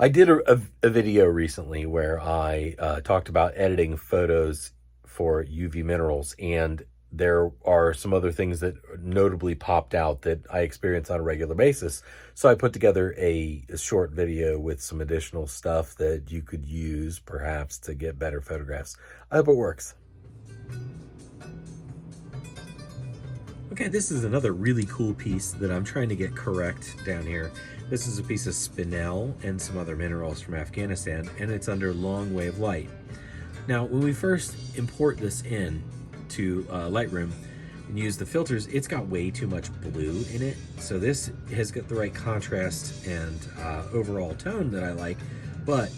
I did a video recently where I talked about editing photos for UV minerals, and there are some other things that notably popped out that I experience on a regular basis. So I put together a short video with some additional stuff that you could use perhaps to get better photographs. I hope it works. Okay, this is another really cool piece that I'm trying to get correct down here. This is a piece of spinel and some other minerals from Afghanistan, and it's under long wave light. Now, when we first import this in to Lightroom and use the filters, it's got way too much blue in it. So this has got the right contrast and overall tone that I like, but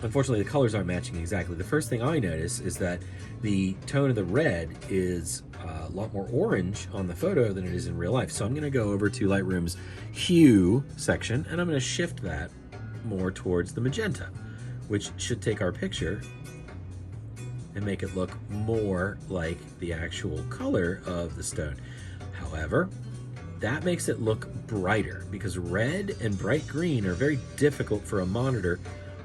unfortunately the colors aren't matching exactly. The first thing I notice is that the tone of the red is a lot more orange on the photo than it is in real life. So I'm gonna go over to Lightroom's hue section and I'm gonna shift that more towards the magenta, which should take our picture and make it look more like the actual color of the stone. However, that makes it look brighter because red and bright green are very difficult for a monitor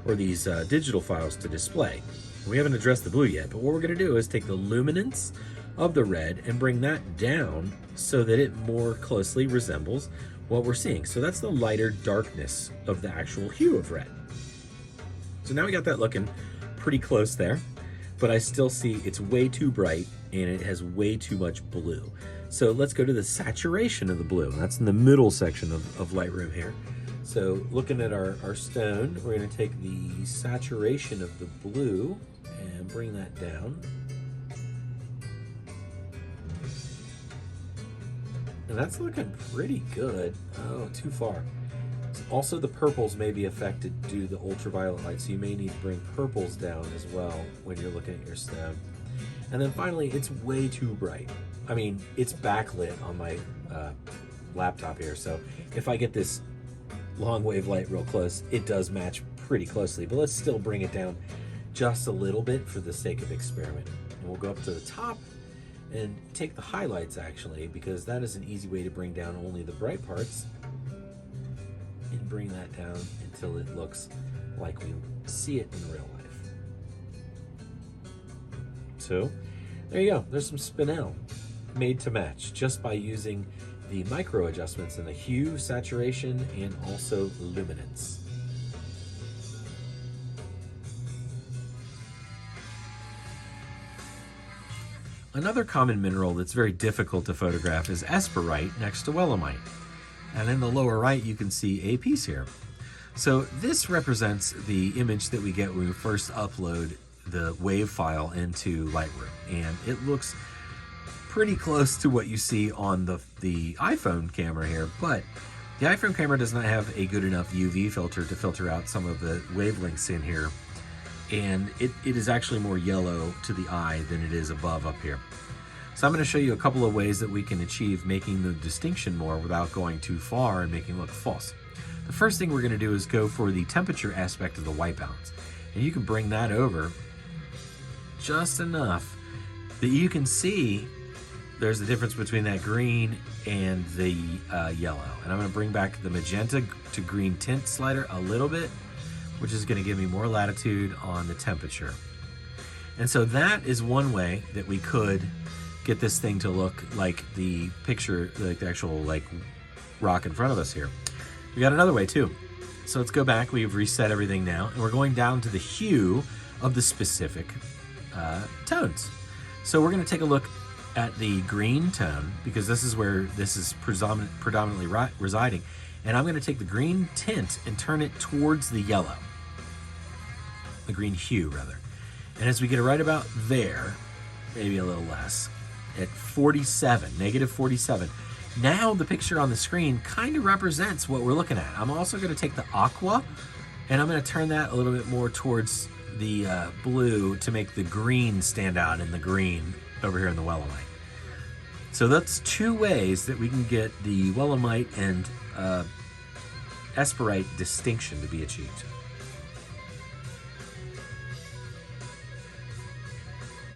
or these digital files to display. We haven't addressed the blue yet, but what we're gonna do is take the luminance of the red and bring that down so that it more closely resembles what we're seeing. So that's the lighter darkness of the actual hue of red. So now we got that looking pretty close there, but I still see it's way too bright and it has way too much blue. So let's go to the saturation of the blue. That's in the middle section of Lightroom here. So looking at our stone, we're gonna take the saturation of the blue and bring that down. And that's looking pretty good. Oh, too far. Also, the purples may be affected due to the ultraviolet light, so you may need to bring purples down as well when you're looking at your stone. And then finally, it's way too bright. I mean, it's backlit on my laptop here, so if I get this long wave light real close, it does match pretty closely, but let's still bring it down just a little bit for the sake of experiment. And we'll go up to the top and take the highlights actually, because that is an easy way to bring down only the bright parts and bring that down until it looks like we see it in real life. So there you go, there's some spinel made to match just by using the micro adjustments in the hue, saturation, and also luminance. Another common mineral that's very difficult to photograph is esperite next to wellimite. And in the lower right, you can see a piece here. So this represents the image that we get when we first upload the wave file into Lightroom. And it looks pretty close to what you see on the iPhone camera here, but the iPhone camera does not have a good enough UV filter to filter out some of the wavelengths in here. And it is actually more yellow to the eye than it is above up here. So I'm going to show you a couple of ways that we can achieve making the distinction more without going too far and making it look false. The first thing we're going to do is go for the temperature aspect of the white balance. And you can bring that over just enough that you can see there's a difference between that green and the yellow. And I'm going to bring back the magenta to green tint slider a little bit, which is going to give me more latitude on the temperature. And so that is one way that we could get this thing to look like the picture, like the actual like rock in front of us here. We got another way too. So let's go back. We've reset everything now, and we're going down to the hue of the specific tones. So we're going to take a look at the green tone because this is where this is predominantly residing. And I'm going to take the green tint and turn it towards the yellow, the green hue rather. And as we get it right about there, maybe a little less, at 47, negative 47, now the picture on the screen kind of represents what we're looking at. I'm also going to take the aqua and I'm going to turn that a little bit more towards the blue to make the green stand out in the green over here in the wellimite. So that's two ways that we can get the wellimite and esperite distinction to be achieved.